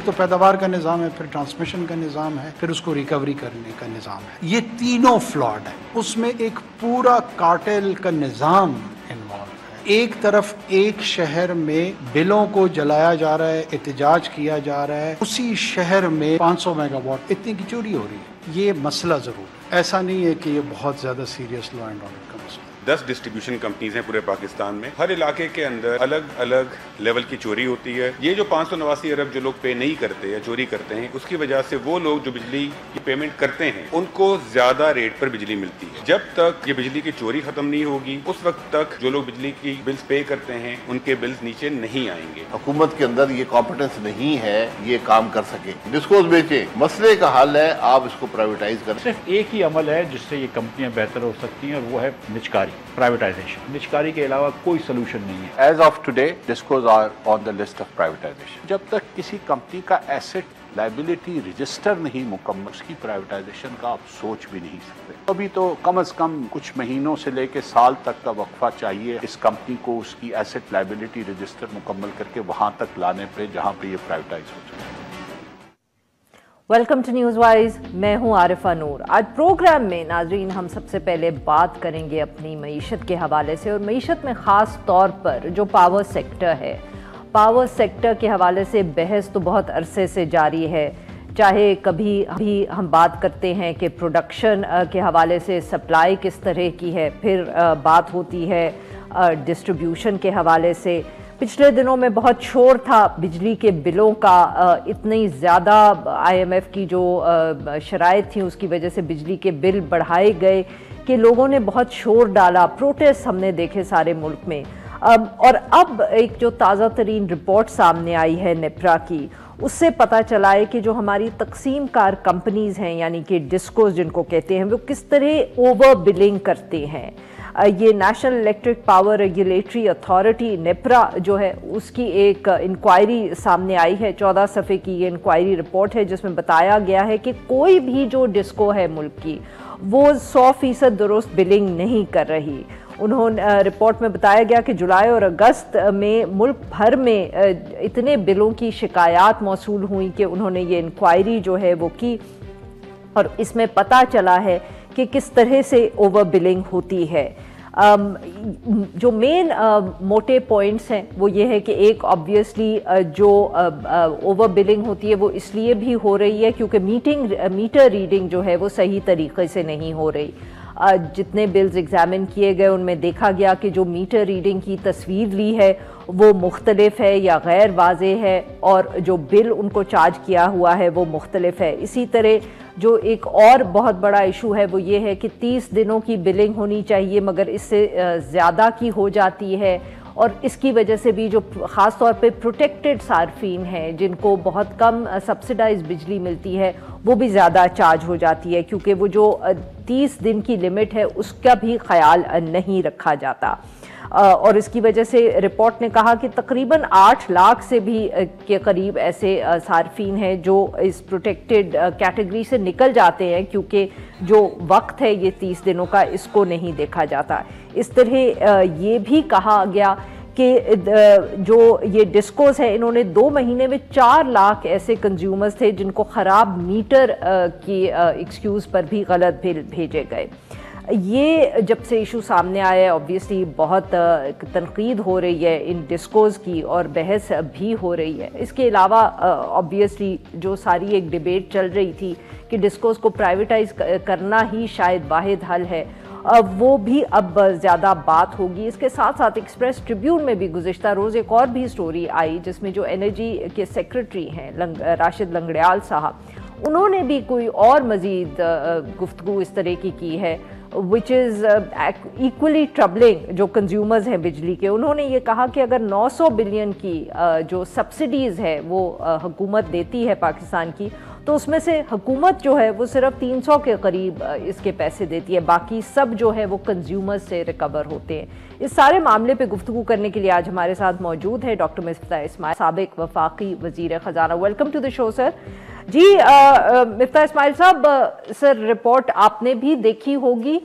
ایک تو پیداوار کا نظام ہے، پھر ٹرانسمیشن کا نظام ہے، پھر اس کو ریکوری کرنے کا نظام ہے. یہ تینوں فلاڈ ہے. اس میں ایک پورا کارٹل کا نظام انوالو ہے. ایک طرف ایک شہر میں بلوں کو جلایا جا رہا ہے، احتجاج کیا جا رہا ہے، اسی شہر میں 500 میگا واٹ اتنی کی چوری ہو رہی ہے. یہ مسئلہ ضرور ہے. ایسا نہیں ہے کہ یہ بہت زیادہ سیریس لا اینڈ آرڈر کا مسئلہ. 10 ڈسٹریبیوشن کمپنیز ہیں پورے پاکستان میں. ہر علاقے کے اندر الگ الگ لیول کی چوری ہوتی ہے. یہ جو 589 ارب جو لوگ پے نہیں کرتے یا چوری کرتے ہیں، اس کی وجہ سے وہ لوگ جو بجلی کی پیمنٹ کرتے ہیں ان کو زیادہ ریٹ پر بجلی ملتی ہے. جب تک یہ بجلی کی چوری ختم نہیں ہوگی اس وقت تک جو لوگ بجلی کی بلز پے کرتے ہیں ان کے بلز نیچے نہیں آئیں گے. حکومت کے اندر یہ کمپیٹنس نہیں ہے یہ کام کر سکے. ڈسکوز بیچے، مسئلے کا حل ہے آپ اس کو پرائیویٹائز کریں. صرف ایک ہی عمل ہے جس سے یہ کمپنیاں بہتر ہو سکتی ہیں اور وہ ہے نجکاری، پرائیویٹائزیشن. نجکاری کے علاوہ کوئی سلوشن نہیں ہے. As of today discos are on the list of privatization. جب تک کسی کمپنی کا ایسٹ لائبلٹی رجسٹر نہیں مکمل، اس کی پرائیویٹائزیشن کا آپ سوچ بھی نہیں سکتے. ابھی تو کم از کم کچھ مہینوں سے لے کے سال تک کا وقفہ چاہیے اس کمپنی کو اس کی ایسٹ لائبلٹی رجسٹر مکمل کر کے وہاں تک لانے پہ جہاں پہ یہ پرائیویٹائز ہو چکے. Welcome to news wise. میں ہوں عارفہ نور. آج پروگرام میں ناظرین ہم سب سے پہلے بات کریں گے اپنی معیشت کے حوالے سے، اور معیشت میں خاص طور پر جو پاور سیکٹر ہے. پاور سیکٹر کے حوالے سے بحث تو بہت عرصے سے جاری ہے. چاہے کبھی ہم بات کرتے ہیں کہ پروڈکشن کے حوالے سے سپلائی کس طرح کی ہے، پھر بات ہوتی ہے ڈسٹریبیوشن کے حوالے سے. پچھلے دنوں میں بہت شور تھا بجلی کے بلوں کا. اتنی زیادہ آئی ایم ایف کی جو شرائط تھیں اس کی وجہ سے بجلی کے بل بڑھائے گئے کہ لوگوں نے بہت شور ڈالا. پروٹیسٹ ہم نے دیکھے سارے ملک میں. اور اب ایک جو تازہ ترین رپورٹ سامنے آئی ہے نیپرا کی، اس سے پتہ چلا ہے کہ جو ہماری تقسیم کار کمپنیز ہیں یعنی کہ ڈسکوز جن کو کہتے ہیں، وہ کس طرح اوور بلنگ کرتے ہیں. یہ national electric power regulatory authority NEPRA جو ہے اس کی ایک انکوائری سامنے آئی ہے. 14 صفحے کی یہ انکوائری رپورٹ ہے جس میں بتایا گیا ہے کہ کوئی بھی جو ڈسکو ہے ملک کی وہ 100% درست بلنگ نہیں کر رہی. انہوں نے رپورٹ میں بتایا گیا کہ جولائی اور اگست میں ملک بھر میں اتنے بلوں کی شکایات موصول ہوئیں کہ انہوں نے یہ انکوائری جو ہے وہ کی، اور اس میں پتہ چلا ہے کہ کس طرح سے اوور بلنگ ہوتی ہے. جو مین موٹے پوائنٹس ہیں وہ یہ ہے کہ ایک آبویسلی جو اوور بلنگ ہوتی ہے وہ اس لیے بھی ہو رہی ہے کیونکہ میٹر ریڈنگ جو ہے وہ صحیح طریقے سے نہیں ہو رہی. جتنے بلز ایگزامن کیے گئے ان میں دیکھا گیا کہ جو میٹر ریڈنگ کی تصویر لی ہے وہ مختلف ہے یا غیر واضح ہے، اور جو بل ان کو چارج کیا ہوا ہے وہ مختلف ہے. اسی طرح جو ایک اور بہت بڑا ایشو ہے وہ یہ ہے کہ 30 دنوں کی بلنگ ہونی چاہیے مگر اس سے زیادہ کی ہو جاتی ہے، اور اس کی وجہ سے بھی جو خاص طور پہ پروٹیکٹڈ صارفین ہیں جن کو بہت کم سبسڈائز بجلی ملتی ہے وہ بھی زیادہ چارج ہو جاتی ہے، کیونکہ وہ جو 30 دن کی لمٹ ہے اس کا بھی خیال نہیں رکھا جاتا. اور اس کی وجہ سے رپورٹ نے کہا کہ تقریباً 8 لاکھ سے بھی کے قریب ایسے صارفین ہیں جو اس پروٹیکٹڈ کیٹیگری سے نکل جاتے ہیں کیونکہ جو وقت ہے یہ 30 دنوں کا اس کو نہیں دیکھا جاتا. اس طرح یہ بھی کہا گیا کہ جو یہ ڈسکوز ہے انہوں نے 2 مہینے میں 4 لاکھ ایسے کنزیومرز تھے جن کو خراب میٹر کی ایکسکیوز پر بھی غلط بل بھیجے گئے. یہ جب سے ایشو سامنے آیا ہے آبویسلی بہت تنقید ہو رہی ہے ان ڈسکوز کی اور بحث بھی ہو رہی ہے. اس کے علاوہ آبویسلی جو ساری ایک ڈیبیٹ چل رہی تھی کہ ڈسکوز کو پرائیویٹائز کرنا ہی شاید واحد حل ہے، وہ بھی اب زیادہ بات ہوگی. اس کے ساتھ ساتھ ایکسپریس ٹریبیون میں بھی گزشتہ روز ایک اور بھی سٹوری آئی جس میں جو انرجی کے سیکرٹری ہیں راشد لنگڑیال صاحب، انہوں نے بھی کوئی اور مزید گفتگو اس طرح کی ہے which is equally troubling جو کنزیومرز ہیں بجلی کے. انہوں نے یہ کہا کہ اگر 900 بلین کی جو سبسڈیز ہے وہ حکومت دیتی ہے پاکستان کی، تو اس میں سے حکومت جو ہے وہ صرف 300 کے قریب اس کے پیسے دیتی ہے، باقی سب جو ہے وہ کنزیومرز سے ریکور ہوتے ہیں. اس سارے معاملے پہ گفتگو کرنے کے لیے آج ہمارے ساتھ موجود ہے ڈاکٹر مفتاح اسماعیل، سابق وفاقی وزیر خزانہ. ویلکم ٹو دی شو سر. جی مفتاح اسماعیل صاحب، سر رپورٹ آپ نے بھی دیکھی ہوگی.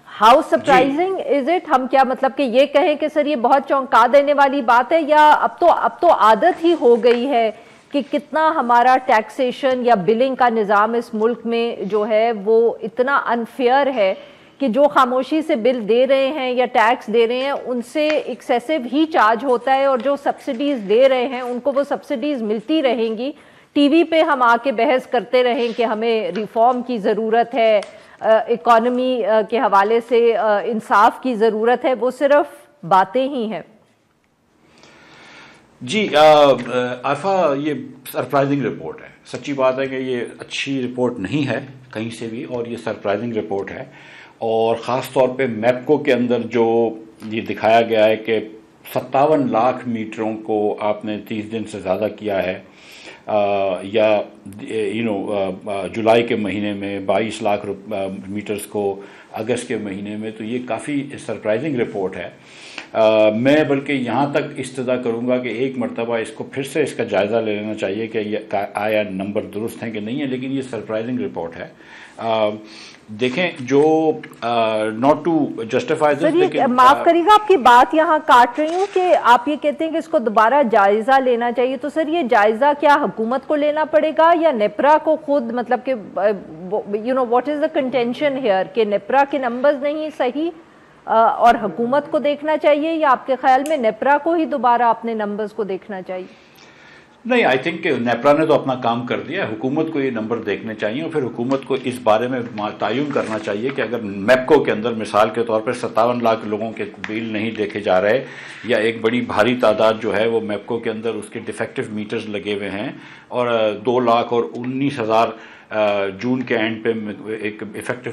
How surprising is it? ہم کیا مطلب کہ یہ کہیں کہ سر یہ بہت چونکا دینے والی بات ہے، یا اب تو عادت ہی ہو گئی ہے کہ کتنا ہمارا ٹیکسیشن یا بلنگ کا نظام اس ملک میں جو ہے وہ اتنا انفیئر ہے کہ جو خاموشی سے بل دے رہے ہیں یا ٹیکس دے رہے ہیں ان سے ایکسیسو ہی چارج ہوتا ہے، اور جو سبسڈیز دے رہے ہیں ان کو وہ سبسڈیز ملتی رہیں گی. ٹی وی پہ ہم آ کے بحث کرتے رہیں کہ ہمیں ریفارم کی ضرورت ہے، اکانومی کے حوالے سے انصاف کی ضرورت ہے، وہ صرف باتیں ہی ہیں. جی عارفہ، یہ سرپرائزنگ رپورٹ ہے. سچی بات ہے کہ یہ اچھی رپورٹ نہیں ہے کہیں سے بھی، اور یہ سرپرائزنگ رپورٹ ہے. اور خاص طور پہ میپکو کے اندر جو یہ دکھایا گیا ہے کہ 57 لاکھ میٹروں کو آپ نے 30 دن سے زیادہ کیا ہے، یا جولائی کے مہینے میں 22 لاکھ میٹرز کو اگست کے مہینے میں، تو یہ کافی سرپرائزنگ رپورٹ ہے. میں بلکہ یہاں تک استدعا کروں گا کہ ایک مرتبہ اس کو پھر سے اس کا جائزہ لے لینا چاہیے کہ یہ آیا نمبر درست ہیں کہ نہیں ہے، لیکن یہ سرپرائزنگ رپورٹ ہے. دیکھیں جو ناٹ ٹو جسٹیفائی دس، لیکن معاف کریے گا آپ کی بات یہاں کاٹ رہی ہوں کہ آپ یہ کہتے ہیں کہ اس کو دوبارہ جائزہ لینا چاہیے، تو سر یہ جائزہ کیا حکومت کو لینا پڑے گا یا نیپرا کو خود، مطلب کہ what is the contention here کہ نیپرا کے نمبرز نہیں صحیح اور حکومت کو دیکھنا چاہیے، یا آپ کے خیال میں نیپرا کو ہی دوبارہ اپنے نمبرز کو دیکھنا چاہیے؟ نہیں، آئی تھنک کہ نیپرا نے تو اپنا کام کر دیا ہے، حکومت کو یہ نمبر دیکھنے چاہیے، اور پھر حکومت کو اس بارے میں تعین کرنا چاہیے کہ اگر میپکو کے اندر مثال کے طور پر 57 لاکھ لوگوں کے بل نہیں دیکھے جا رہے، یا ایک بڑی بھاری تعداد جو ہے وہ میپکو کے اندر اس کے ڈیفیکٹو میٹرز لگے ہوئے ہیں، اور 2 لاکھ اور 19,000 جون کے اینڈ پہ ایک ڈیفیکٹو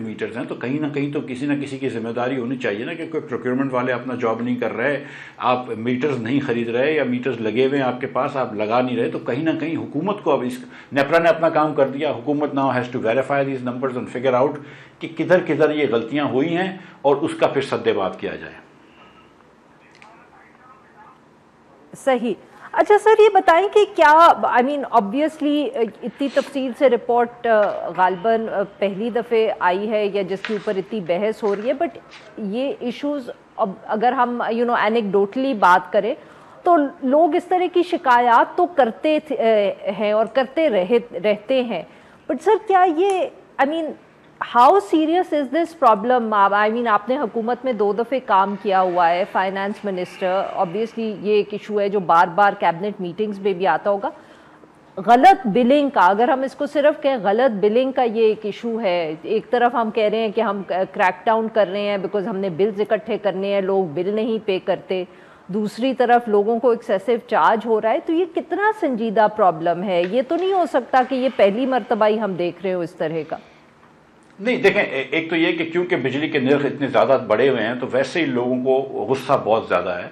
میٹرز ہیں، تو کہیں نہ کہیں تو کسی نہ کسی کی ذمہ داری ہونی چاہیے نا کہ کوئی پروکیورمنٹ والے اپنا جاب نہیں کر رہے، آپ میٹرز نہیں خرید رہے یا میٹرز لگے ہوئے ہیں آپ کے پاس، آپ لگا نہیں رہے، تو کہیں نہ کہیں حکومت کو اب نیپرا نے اپنا کام کر دیا. حکومت now has to verify these numbers and figure out کہ کدھر کدھر یہ غلطیاں ہوئی ہیں، اور اس کا پھر سد بات کیا جائے. صحیح. اچھا سر، یہ بتائیں کہ کیا obviously اتنی تفصیل سے رپورٹ غالباً پہلی دفعہ آئی ہے یا جس کے اوپر اتنی بحث ہو رہی ہے، بٹ یہ ایشوز اگر ہم اینیکڈوٹلی بات کریں تو لوگ اس طرح کی شکایات تو کرتے ہیں اور کرتے رہتے ہیں، بٹ سر کیا یہ how serious is this problem? آپ نے حکومت میں 2 دفعے کام کیا ہوا ہے، فائنانس منسٹر، obviously یہ ایک ایشو ہے جو بار بار کیبنٹ میٹنگز میں بھی آتا ہوگا. غلط بلنگ کا، اگر ہم اس کو صرف کہیں غلط بلنگ کا یہ ایک ایشو ہے. ایک طرف ہم کہہ رہے ہیں کہ ہم کریک ڈاؤن کر رہے ہیں بیکاز ہم نے بلز اکٹھے کرنے ہیں، لوگ بل نہیں پے کرتے، دوسری طرف لوگوں کو ایکسیسو چارج ہو رہا ہے. تو یہ کتنا سنجیدہ پرابلم ہے؟ یہ تو نہیں ہو سکتا کہ یہ پہلی مرتبہ ہی ہم دیکھ رہے ہو اس طرح کا. نہیں دیکھیں، ایک تو یہ کہ کیونکہ بجلی کے نرخ اتنے زیادہ بڑے ہوئے ہیں تو ویسے ہی لوگوں کو غصہ بہت زیادہ ہے،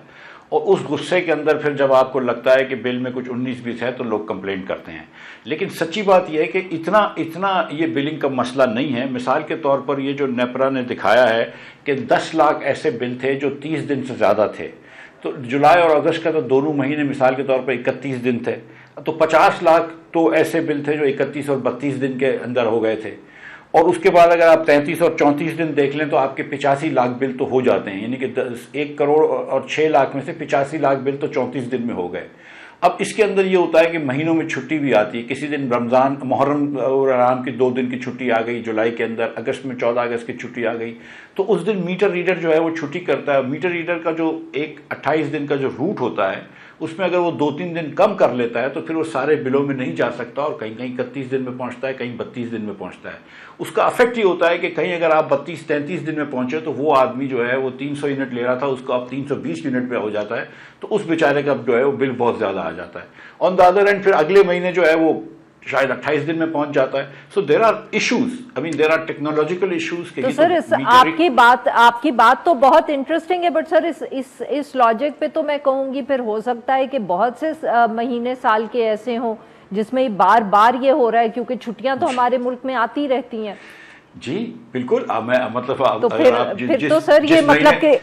اور اس غصے کے اندر پھر جب آپ کو لگتا ہے کہ بل میں کچھ 19-20 ہے تو لوگ کمپلین کرتے ہیں. لیکن سچی بات یہ ہے کہ اتنا یہ بلنگ کا مسئلہ نہیں ہے. مثال کے طور پر یہ جو نیپرا نے دکھایا ہے کہ 10 لاکھ ایسے بل تھے جو 30 دن سے زیادہ تھے، تو جولائی اور اگست کا تو دونوں مہینے مثال کے طور پر 31 دن تھے، تو 50 لاکھ تو ایسے بل تھے جو 31 اور 32 دن کے اندر ہو گئے تھے. اور اس کے بعد اگر آپ 33 اور 34 دن دیکھ لیں تو آپ کے 85 لاکھ بل تو ہو جاتے ہیں، یعنی کہ 1 کروڑ اور 6 لاکھ میں سے 85 لاکھ بل تو 34 دن میں ہو گئے. اب اس کے اندر یہ ہوتا ہے کہ مہینوں میں چھٹی بھی آتی ہے. کسی دن رمضان، محرم اور حرام کی 2 دن کی چھٹی آ گئی جولائی کے اندر، اگست میں 14 اگست کی چھٹی آ گئی، تو اس دن میٹر ریڈر جو ہے وہ چھٹی کرتا ہے. میٹر ریڈر کا جو ایک 28 دن کا جو روٹ ہوتا ہے اس میں اگر وہ 2-3 دن کم کر لیتا ہے تو پھر وہ سارے بلوں میں نہیں جا سکتا، اور کہیں 31 دن میں پہنچتا ہے، کہیں 32 دن میں پہنچتا ہے. اس کا افیکٹ یہ ہوتا ہے کہ کہیں اگر آپ 32-33 دن میں پہنچے تو وہ آدمی جو ہے وہ 300 یونٹ لے رہا تھا، اس کو اب 320 یونٹ پہ ہو جاتا ہے، تو اس بیچارے کا جو ہے وہ بل بہت زیادہ آ جاتا ہے. آن دا ادر اینڈ پھر اگلے مہینے جو ہے وہ شاید 28 دن میں پہنچ جاتا ہے. So there are issues, there are technological issues. تو سر آپ کی بات تو بہت انٹرسٹنگ ہے، بٹ سر اس لاجک پہ تو میں کہوں گی پھر ہو سکتا ہے کہ بہت سے مہینے سال کے ایسے ہوں جس میں بار بار یہ ہو رہا ہے، کیونکہ چھٹیاں تو ہمارے ملک میں آتی رہتی ہیں. جی بالکل. تو پھر تو سر یہ مطلب کہ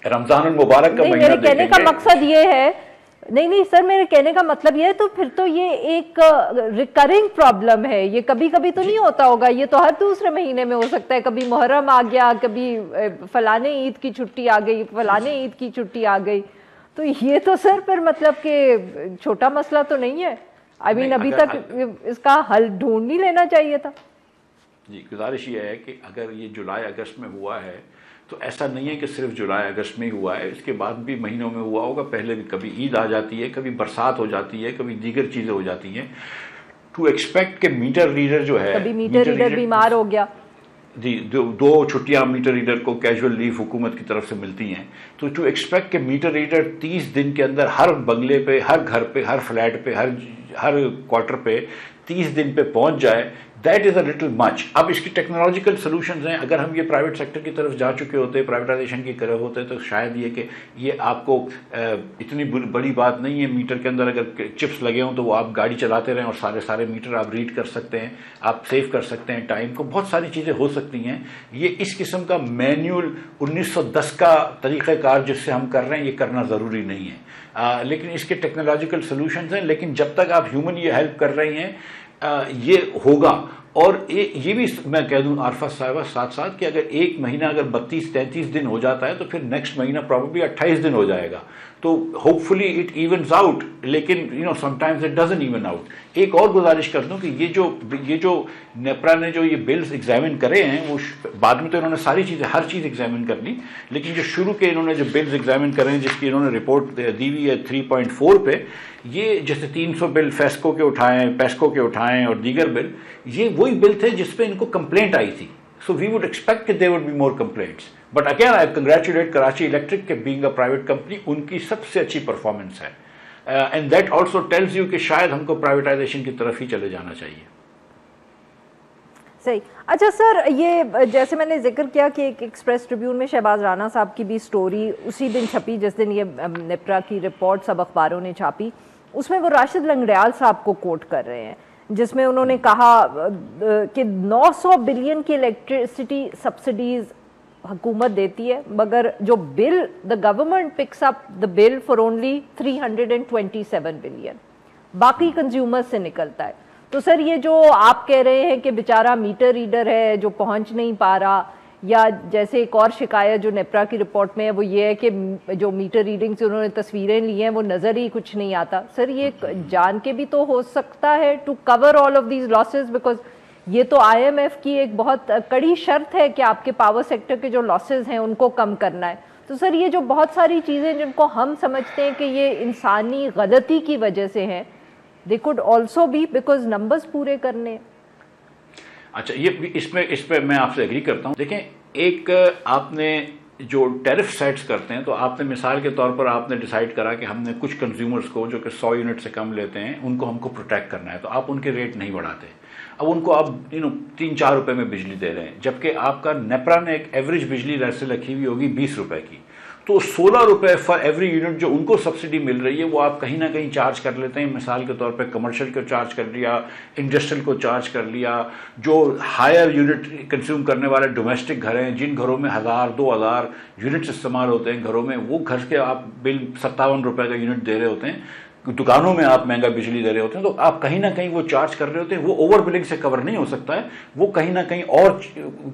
رمضان المبارک کا مہینہ، میرے کہنے کا مقصد یہ ہے، نہیں سر، میرے کہنے کا مطلب یہ ہے تو پھر تو یہ ایک ریکرنگ پرابلم ہے. یہ کبھی کبھی تو نہیں ہوتا ہوگا، یہ تو ہر دوسرے مہینے میں ہو سکتا ہے. کبھی محرم آ گیا، کبھی فلانے عید کی چھٹی آ گئی، فلانے عید کی چھٹی آ گئی. تو یہ تو سر پھر مطلب کہ چھوٹا مسئلہ تو نہیں ہے. آئی مین ابھی تک اس کا حل ڈھونڈ نہیں لینا چاہیے تھا. جی گزارش یہ ہے کہ اگر یہ جولائی اگست میں ہوا ہے تو ایسا نہیں ہے کہ صرف جولائی اگست میں ہی ہوا ہے, اس کے بعد بھی مہینوں میں ہوا ہوگا. پہلے بھی کبھی عید آ جاتی ہے, کبھی برسات ہو جاتی ہے, کبھی دیگر چیزیں ہو جاتی ہیں. ٹو ایکسپیکٹ کہ میٹر ریڈر جو ہے, کبھی میٹر ریڈر بیمار ہو گیا, جی 2 چھٹیاں میٹر ریڈر کو کیجول لیو حکومت کی طرف سے ملتی ہیں, تو ٹو ایکسپیکٹ کہ میٹر ریڈر 30 دن کے اندر ہر بنگلے پہ, ہر گھر پہ, ہر فلیٹ پہ, ہر کوارٹر پہ 30 دن پہ پہنچ جائے, دیٹ از اے لٹل مچ. اب اس کی ٹیکنالوجیکل سولوشنز ہیں. اگر ہم یہ پرائیویٹ سیکٹر کی طرف جا چکے ہوتے, پرائیویٹائزیشن کی طرف ہوتے, تو شاید یہ کہ یہ آپ کو اتنی بڑی بات نہیں ہے. میٹر کے اندر اگر چپس لگے ہوں تو وہ آپ گاڑی چلاتے رہیں اور سارے میٹر آپ ریڈ کر سکتے ہیں, آپ سیو کر سکتے ہیں ٹائم کو, بہت ساری چیزیں ہو سکتی ہیں. یہ اس قسم کا مینیول 1910 کا طریقہ کار جس سے ہم کر رہے ہیں, یہ کرنا ضروری نہیں ہے. لیکن اس کے ٹیکنالوجیکل سولوشنز ہیں. لیکن جب تک آپ ہیومن یہ ہیلپ کر رہی ہیں یہ ہوگا. اور یہ بھی میں کہہ دوں عارفہ صاحبہ ساتھ ساتھ کہ اگر ایک مہینہ اگر 32-33 دن ہو جاتا ہے تو پھر نیکسٹ مہینہ پروبیبلی 28 دن ہو جائے گا, تو hopefully it evens out. لیکن sometimes it doesn't even out. ایک اور گزارش کر دوں کہ یہ جو نیپرا نے جو یہ بلز ایگزامن کرے ہیں, وہ بعد میں تو انہوں نے ساری چیزیں ہر چیز ایگزامن کر لی, لیکن جو شروع کے انہوں نے جو بلز ایگزامن کرے ہیں جس کی انہوں نے رپورٹ دی ہوئی ہے 3.4 پہ, یہ جیسے 300 بل پیسکو کے اٹھائیں اور دیگر بل, یہ وہی بل تھے جس پہ ان کو کمپلینٹ آئی تھی. So we would expect that there would be more complaints. But again, I congratulate Karachi Electric کہ being a private company, ان کی سب سے اچھی پرفارمنس ہے. And that also tells you کہ شاید ہم کو پرائیویٹائزیشن کی طرف ہی چلے جانا چاہیے. صحیح. اچھا سر, یہ جیسے میں نے ذکر کیا کہ ایک ایکسپریس ٹریبیون میں شہباز رانا صاحب کی بھی سٹوری اسی دن چھپی جس دن یہ نیپرا کی رپورٹ سب اخباروں نے چھاپی. اس میں وہ راشد لنگڑیال صاحب کو کوٹ کر رہے ہیں, جس میں انہوں نے کہا کہ 900 بلین کی الیکٹریسٹی سبسڈیز حکومت دیتی ہے, مگر جو bill the government picks up the bill for only 327 billion, باقی کنزیومر سے نکلتا ہے. تو سر یہ جو آپ کہہ رہے ہیں کہ بیچارہ میٹر ریڈر ہے جو پہنچ نہیں پا رہا, یا جیسے ایک اور شکایت جو نیپرا کی رپورٹ میں ہے وہ یہ ہے کہ جو میٹر ریڈنگ سے انہوں نے تصویریں لی ہیں وہ نظر ہی کچھ نہیں آتا. سر یہ جان کے بھی تو ہو سکتا ہے to cover all of these losses, because یہ تو آئی ایم ایف کی ایک بہت کڑی شرط ہے کہ آپ کے پاور سیکٹر کے جو لاسز ہیں ان کو کم کرنا ہے. تو سر یہ جو بہت ساری چیزیں جن کو ہم سمجھتے ہیں کہ یہ انسانی غلطی کی وجہ سے ہیں, they could also be because numbers پورے کرنے. اچھا, یہ اس پہ میں آپ سے ایگری کرتا ہوں. دیکھیں, ایک آپ نے جو ٹیرف سیٹس کرتے ہیں تو آپ نے مثال کے طور پر آپ نے ڈیسائیڈ کرا کہ ہم نے کچھ کنزیومرز کو جو کہ 100 یونٹ سے کم لیتے ہیں ان کو ہم کو پروٹیکٹ کرنا ہے, تو آپ ان کے ریٹ نہیں بڑھاتے. اب ان کو آپ 3-4 روپے میں بجلی دے رہے ہیں, جبکہ آپ کا نیپرا نے ایک ایوریج بجلی ویسے رکھی ہوئی ہوگی 20 روپے کی, تو 16 روپے فار ایوری یونٹ جو ان کو سبسڈی مل رہی ہے وہ آپ کہیں نہ کہیں چارج کر لیتے ہیں. مثال کے طور پہ کمرشل کو چارج کر لیا, انڈسٹریل کو چارج کر لیا, جو ہائر یونٹ کنزیوم کرنے والے ڈومیسٹک گھر ہیں جن گھروں میں 1000-2000 یونٹس استعمال ہوتے ہیں گھروں میں, وہ گھر کے آپ بل 57 روپے کا یونٹ دے رہے ہوتے ہیں. دکانوں میں آپ مہنگا بجلی دے رہے ہوتے ہیں, تو آپ کہیں نہ کہیں وہ چارج کر رہے ہوتے ہیں. وہ اوور بلنگ سے کور نہیں ہو سکتا ہے, وہ کہیں نہ کہیں اور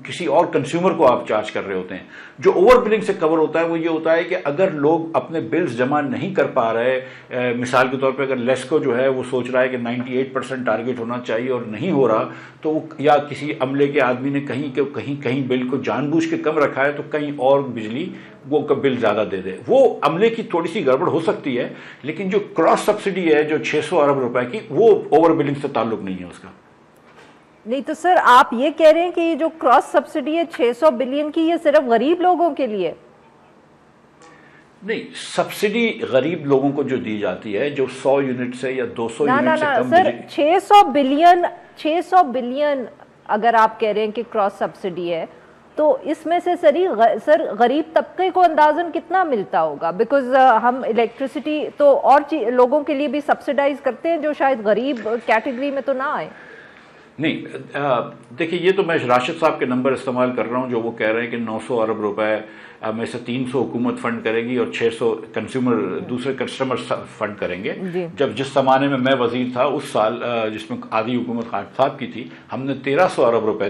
کسی اور کنزیومر کو آپ چارج کر رہے ہوتے ہیں. جو اوور بلنگ سے کور ہوتا ہے وہ یہ ہوتا ہے کہ اگر لوگ اپنے بلز جمع نہیں کر پا رہے, مثال کے طور پہ اگر لیسکو جو ہے وہ سوچ رہا ہے کہ 98% ٹارگیٹ ہونا چاہیے اور نہیں ہو رہا, تو یا کسی عملے کے آدمی نے کہیں بل کو جان بوجھ کے کم رکھا ہے تو کہیں اور بجلی وہ بل زیادہ دے دے. وہ عملے کی تھوڑی سی گڑبڑ ہو سکتی ہے, لیکن جو کراس سبسڈی ہے جو 600 ارب روپے کی, وہ اوور بلنگ سے تعلق نہیں ہے اس کا. نہیں تو سر آپ یہ کہہ رہے ہیں کہ یہ جو کراس سبسڈی ہے 600 بلین کی, یہ صرف غریب لوگوں کے لیے؟ نہیں, سبسڈی غریب لوگوں کو جو دی جاتی ہے جو 100 یونٹ سے یا 200 یونٹ سے کم. سر 600 بلین اگر آپ کہہ رہے ہیں کہ کراس سبسڈی ہے, تو اس میں سے سر غریب طبقے کو اندازاً کتنا ملتا ہوگا؟ بیکاز ہم الیکٹریسٹی تو اور لوگوں کے لیے بھی سبسڈائز کرتے ہیں جو شاید غریب کیٹیگری میں تو نہ آئے. نہیں, دیکھیے یہ تو میں راشد صاحب کے نمبر استعمال کر رہا ہوں جو وہ کہہ رہے ہیں کہ 900 ارب روپے میں سے 300 حکومت فنڈ کرے گی اور 600 کنزیومر دوسرے کسٹمر فنڈ کریں گے. جب جس زمانے میں وزیر تھا اس سال جس میں آدھی حکومت خان صاحب کی تھی, ہم نے 1300 ارب روپے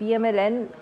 PMLN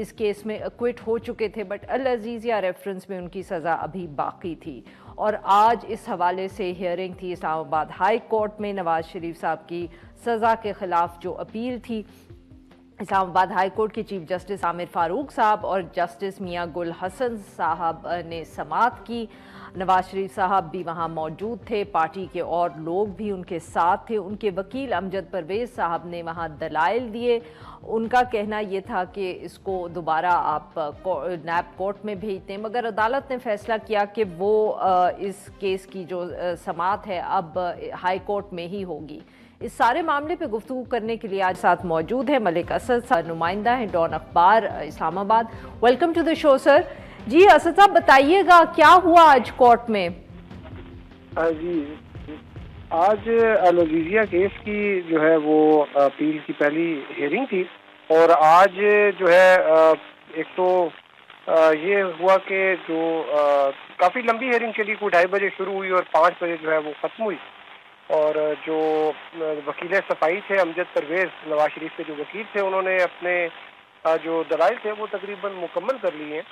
اس کیس میں اکوٹ ہو چکے تھے، بٹ العزیزیہ ریفرنس میں ان کی سزا ابھی باقی تھی، اور آج اس حوالے سے ہیئرنگ تھی اسلام آباد ہائی کورٹ میں نواز شریف صاحب کی سزا کے خلاف جو اپیل تھی۔ اسلام آباد ہائی کورٹ کے چیف جسٹس عامر فاروق صاحب اور جسٹس میاں گل حسن صاحب نے سماعت کی۔ نواز شریف صاحب بھی وہاں موجود تھے، پارٹی کے اور لوگ بھی ان کے ساتھ تھے۔ ان کے وکیل امجد پرویز صاحب نے وہاں دلائل دیے۔ ان کا کہنا یہ تھا کہ اس کو دوبارہ آپ نیب کورٹ میں بھیج دیں، مگر عدالت نے فیصلہ کیا کہ وہ اس کیس کی جو سماعت ہے اب ہائی کورٹ میں ہی ہوگی۔ اس سارے معاملے پہ گفتگو کرنے کے لیے آج ساتھ موجود ہے ملک اسد، نمائندہ ہیں ڈان اخبار اسلام آباد۔ ویلکم ٹو دی شو سر۔ جی اسد صاحب بتائیے گا کیا ہوا آج کورٹ میں؟ جی آج العزیزیہ کیس کی جو ہے وہ اپیل کی پہلی ہیئرنگ تھی، اور آج جو ہے ایک تو یہ ہوا کہ جو کافی لمبی ہیئرنگ چلی، کوئی 2:30 بجے شروع ہوئی اور 5 بجے جو ہے وہ ختم ہوئی، اور جو وکیل صفائی تھے امجد پرویز، نواز شریف کے جو وکیل تھے، انہوں نے اپنے جو دلائل تھے وہ تقریباً مکمل کر لیے ہیں،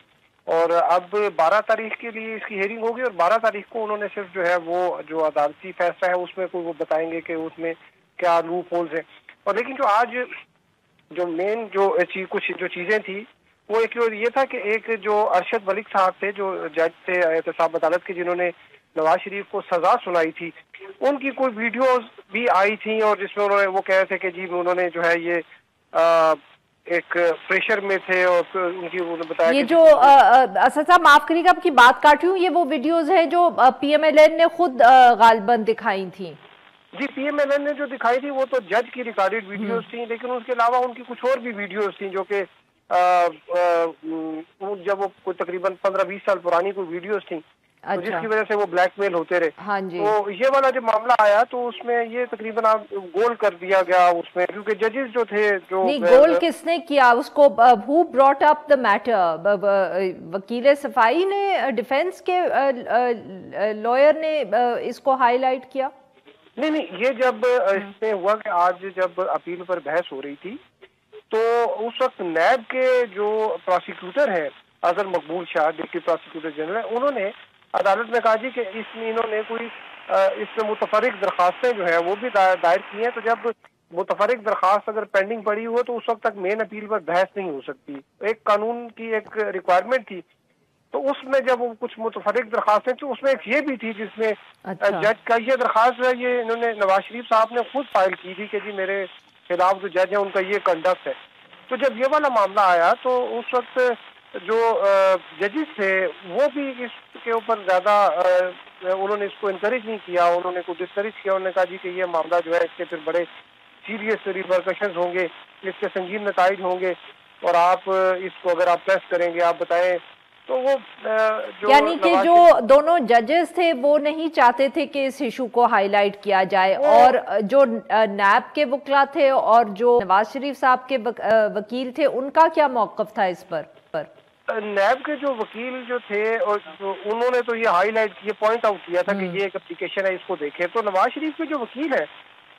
اور اب 12 تاریخ کے لیے اس کی ہیئرنگ ہوگی، اور 12 تاریخ کو انہوں نے صرف جو ہے وہ جو عدالتی فیصلہ ہے اس میں کوئی وہ بتائیں گے کہ اس میں کیا لوپ ہولز ہیں۔ اور لیکن جو آج جو مین جو کچھ جو چیزیں تھی وہ ایک یہ تھا کہ ایک جو ارشد ملک صاحب تھے جو جج تھے احتساب عدالت کے، جنہوں نے نواز شریف کو سزا سنائی تھی، ان کی کوئی ویڈیوز بھی آئی تھیں، اور جس میں انہوں نے وہ کہہ رہے تھے کہ جی انہوں نے جو ہے یہ ایک پریشر میں تھے، اور ان کی انہوں نے بتایا یہ جو اسد صاحب معاف کریے گا آپ کی بات کاٹ رہی ہوں، یہ وہ ویڈیوز ہیں جو پی ایم ایل این نے خود غالباً دکھائی تھیں؟ جی پی ایم ایل این نے جو دکھائی تھی وہ تو جج کی ریکارڈڈ ویڈیوز تھیں، لیکن اس کے علاوہ ان کی کچھ اور بھی ویڈیوز تھیں جو کہ جب وہ کوئی تقریباً 15-20 سال پرانی کوئی ویڈیوز تھیں، جس کی وجہ سے وہ بلیک میل ہوتے رہے۔ ہاں جی، تو یہ والا جو معاملہ آیا تو اس میں یہ تقریباً گول کر دیا گیا اس میں، کیونکہ ججز جو تھے جو نہیں گول کس نے کیا اس کو؟ who brought up the matter؟ وکیل صفائی نے، ڈیفینس کے لائر نے اس کو ہائی لائٹ کیا؟ نہیں، یہ جب اس میں ہوا کہ آج جب اپیل پر بحث ہو رہی تھی تو اس وقت نیب کے جو پراسیکیوٹر ہیں اظہر مقبول شاہ، ڈپٹی پراسیکیوٹر جنرل، انہوں نے عدالت میں کہا جی کہ انہوں نے کوئی اس میں متفرق درخواستیں جو ہیں وہ بھی دائر کی ہیں، تو جب متفرق درخواست اگر پینڈنگ پڑی ہو تو اس وقت تک مین اپیل پر بحث نہیں ہو سکتی، ایک قانون کی ایک ریکوائرمنٹ تھی۔ تو اس میں جب کچھ متفرق درخواستیں تو اس میں ایک یہ بھی تھی جس میں جج کا یہ درخواست ہے، یہ انہوں نے نواز شریف صاحب نے خود فائل کی تھی کہ جی میرے خلاف جو جج ہیں ان کا یہ کنڈکٹ ہے۔ تو جب یہ والا معاملہ آیا تو اس وقت جو ججز تھے وہ بھی اس کے اوپر زیادہ انہوں نے اس کو انکریج نہیں کیا، انہوں نے کوئی ڈسکریج کیا، انہوں نے کہا جی کہ یہ معاملہ جو ہے اس کے پھر بڑے سیریس ریپرکشنز ہوں گے، اس کے سنگین نتائج ہوں گے، اور آپ اس کو اگر آپ پریس کریں گے، آپ بتائیں تو وہ یعنی کہ جو دونوں ججز تھے وہ نہیں چاہتے تھے کہ اس ایشو کو ہائی لائٹ کیا جائے، اور جو نیب کے وکلا تھے اور جو نواز شریف صاحب کے وکیل تھے ان کا کیا موقف تھا اس پر؟ نیب کے جو وکیل جو تھے اور انہوں نے تو یہ ہائی لائٹ یہ پوائنٹ آؤٹ کیا تھا کہ یہ ایک اپلیکیشن ہے، اس کو دیکھیں۔ تو نواز شریف کے جو وکیل ہیں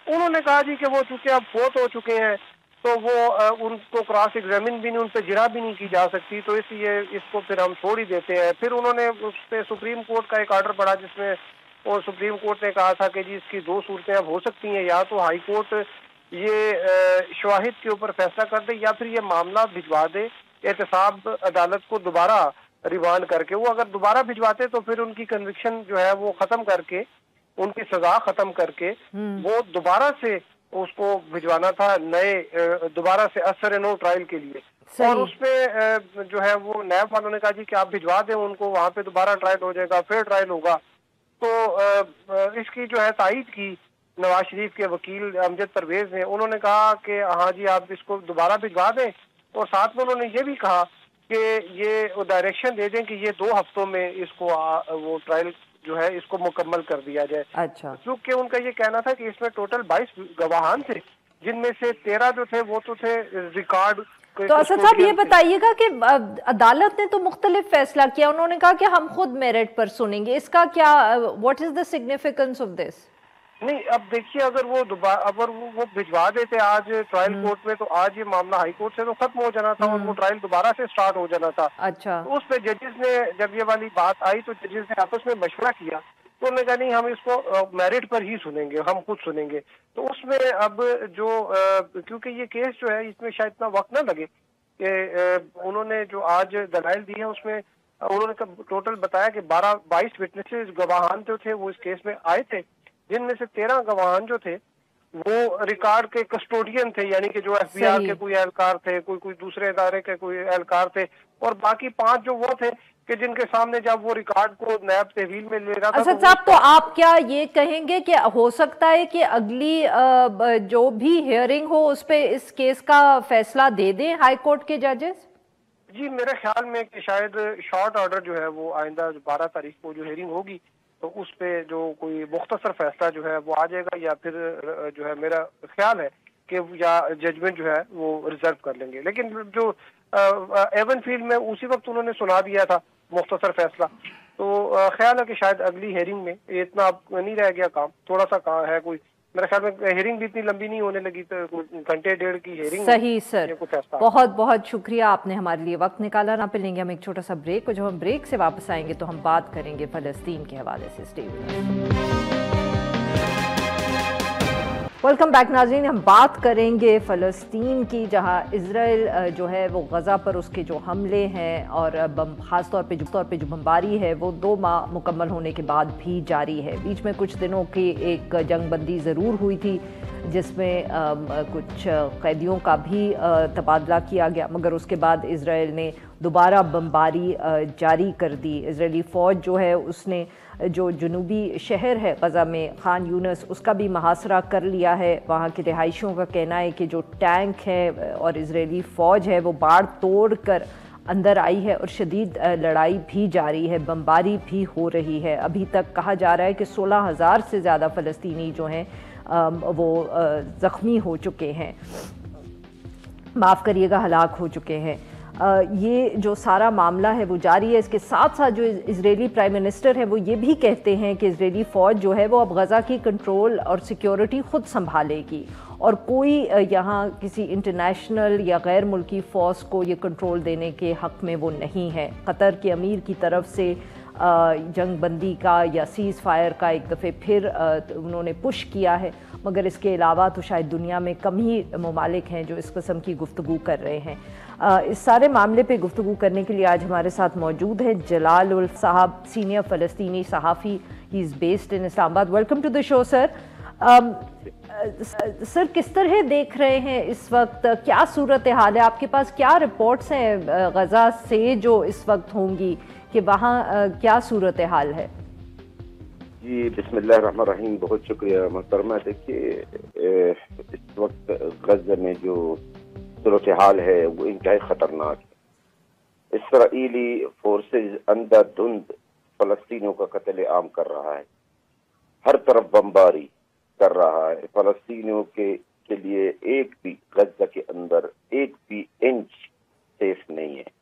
انہوں نے کہا جی کہ وہ چونکہ اب فوت ہو چکے ہیں تو وہ ان کو کراس ایگزامن بھی نہیں، ان پہ جرح بھی نہیں کی جا سکتی، تو اس لیے اس کو پھر ہم چھوڑ ہی دیتے ہیں۔ پھر انہوں نے اس پہ سپریم کورٹ کا ایک آرڈر پڑھا جس میں اور سپریم کورٹ نے کہا تھا کہ جی اس کی 2 صورتیں اب ہو سکتی ہیں، یا تو ہائی کورٹ یہ شواہد کے اوپر فیصلہ کر دے یا پھر یہ معاملہ بھجوا دے احتساب عدالت کو دوبارہ ریمانڈ کر کے۔ وہ اگر دوبارہ بھجواتے تو پھر ان کی کنوکشن جو ہے وہ ختم کر کے، ان کی سزا ختم کر کے وہ دوبارہ سے اس کو بھجوانا تھا نئے دوبارہ سے اثر نو ٹرائل کے لیے، اور اس پہ جو ہے وہ نیب والوں نے کہا جی کہ آپ بھجوا دیں ان کو، وہاں پہ دوبارہ ٹرائل ہو جائے گا، پھر ٹرائل ہوگا۔ تو اس کی جو ہے تائید کی نواز شریف کے وکیل امجد پرویز نے، انہوں نے کہا کہ ہاں جی آپ اس کو دوبارہ بھجوا دیں، اور ساتھ میں انہوں نے یہ بھی کہا کہ یہ ڈائریکشن دے دیں کہ یہ 2 ہفتوں میں اس کو وہ ٹرائل جو ہے اس کو مکمل کر دیا جائے۔ اچھا، کیونکہ ان کا یہ کہنا تھا کہ اس میں ٹوٹل 22 گواہان تھے، جن میں سے 13 جو تھے وہ تو تھے ریکارڈ۔ تو اسد صاحب یہ بتائیے گا کہ عدالت نے تو مختلف فیصلہ کیا، انہوں نے کہا کہ ہم خود میرٹ پر سنیں گے، اس کا کیا what is the significance of this? نہیں اب دیکھیے اگر وہ دوبارہ اگر وہ بھجوا دیتے آج ٹرائل کورٹ میں تو آج یہ معاملہ ہائی کورٹ سے تو ختم ہو جانا تھا اور وہ ٹرائل دوبارہ سے سٹارٹ ہو جانا تھا. اچھا. تو اس پہ ججز نے جب یہ والی بات آئی تو ججز نے آپس میں مشورہ کیا تو انہوں نے کہا نہیں ہم اس کو میرٹ پر ہی سنیں گے, ہم خود سنیں گے. تو اس میں اب جو کیونکہ یہ کیس جو ہے اس میں شاید اتنا وقت نہ لگے کہ انہوں نے جو آج دلائل دی ہے اس میں انہوں نے ٹوٹل بتایا کہ 22 وٹنسز گواہان جو تھے وہ اس کیس میں آئے تھے, جن میں سے 13 گواہان جو تھے وہ ریکارڈ کے کسٹوڈین تھے, یعنی کہ جو ایف بی آر کے کوئی اہلکار تھے, کوئی دوسرے ادارے کے کوئی اہلکار تھے, اور باقی 5 جو وہ تھے کہ جن کے سامنے جب وہ ریکارڈ کو نیب تحویل میں لے رہا تھا. اسد صاحب تو آپ کیا یہ کہیں گے کہ ہو سکتا ہے کہ اگلی جو بھی ہیئرنگ ہو اس پہ اس کیس کا فیصلہ دے دیں ہائی کورٹ کے ججز؟ جی میرے خیال میں کہ شاید شارٹ آرڈر جو ہے وہ آئندہ 12 تاریخ کو جو ہیئرنگ ہوگی تو اس پہ جو کوئی مختصر فیصلہ جو ہے وہ آ جائے گا, یا پھر جو ہے میرا خیال ہے کہ یا ججمنٹ جو ہے وہ ریزرو کر لیں گے. لیکن جو ایون فیلڈ میں اسی وقت انہوں نے سنا دیا تھا مختصر فیصلہ, تو خیال ہے کہ شاید اگلی ہیئرنگ میں اتنا نہیں رہ گیا کام, تھوڑا سا کام ہے. کوئی میرے خیال میں ہیئرنگ بھی اتنی لمبی نہیں ہونے لگی, تو گھنٹے ڈیڑھ کی ہیئرنگ. صحیح سر, بہت بہت شکریہ آپ نے ہمارے لیے وقت نکالا. نہ پہ لیں گے ہم ایک چھوٹا سا بریک, اور جب ہم بریک سے واپس آئیں گے تو ہم بات کریں گے فلسطین کے حوالے سے. اسٹے ویلکم بیک ناظرین. ہم بات کریں گے فلسطین کی, جہاں اسرائیل جو ہے وہ غزہ پر اس کے جو حملے ہیں اور خاص طور پہ جو بمباری ہے وہ 2 ماہ مکمل ہونے کے بعد بھی جاری ہے. بیچ میں کچھ دنوں کی ایک جنگ بندی ضرور ہوئی تھی جس میں کچھ قیدیوں کا بھی تبادلہ کیا گیا, مگر اس کے بعد اسرائیل نے دوبارہ بمباری جاری کر دی. اسرائیلی فوج جو ہے اس نے جو جنوبی شہر ہے غزہ میں خان یونس اس کا بھی محاصرہ کر لیا ہے. وہاں کے رہائشیوں کا کہنا ہے کہ جو ٹینک ہے اور اسرائیلی فوج ہے وہ باڑ توڑ کر اندر آئی ہے اور شدید لڑائی بھی جاری ہے, بمباری بھی ہو رہی ہے. ابھی تک کہا جا رہا ہے کہ 16,000 سے زیادہ فلسطینی جو ہیں وہ زخمی ہو چکے ہیں, معاف کریے گا ہلاک ہو چکے ہیں. یہ جو سارا معاملہ ہے وہ جاری ہے. اس کے ساتھ ساتھ جو اسرائیلی پرائم منسٹر ہے وہ یہ بھی کہتے ہیں کہ اسرائیلی فوج جو ہے وہ اب غزہ کی کنٹرول اور سیکیورٹی خود سنبھالے گی, اور کوئی یہاں کسی انٹرنیشنل یا غیر ملکی فورس کو یہ کنٹرول دینے کے حق میں وہ نہیں ہے. قطر کے امیر کی طرف سے جنگ بندی کا یا سیز فائر کا ایک دفعہ پھر انہوں نے پش کیا ہے, مگر اس کے علاوہ تو شاید دنیا میں کم ہی ممالک ہیں جو اس قسم کی گفتگو کر رہے ہیں. اس سارے معاملے پہ گفتگو کرنے کے لیے آج ہمارے ساتھ موجود ہیں جلال الف صاحب, سینئر فلسطینی صحافی, ہی از بیسڈ ان اسلام آباد. ویلکم ٹو دی شو سر. سر کس طرح دیکھ رہے ہیں اس وقت, کیا صورتحال ہے آپ کے پاس, کیا رپورٹس ہیں غزہ سے جو اس وقت ہوں گی کہ وہاں کیا صورتحال ہے؟ جی بسم اللہ الرحمن الرحیم, بہت شکریہ محترمہ. دیکھیے اس وقت غزہ میں جو صورتحال ہے وہ انتہائی خطرناک ہے. اسرائیلی فورسز اندھا دھند فلسطینیوں کا قتل عام کر رہا ہے, ہر طرف بمباری کر رہا ہے. فلسطینیوں کے لیے ایک بھی غزہ کے اندر ایک بھی انچ سیف نہیں ہے.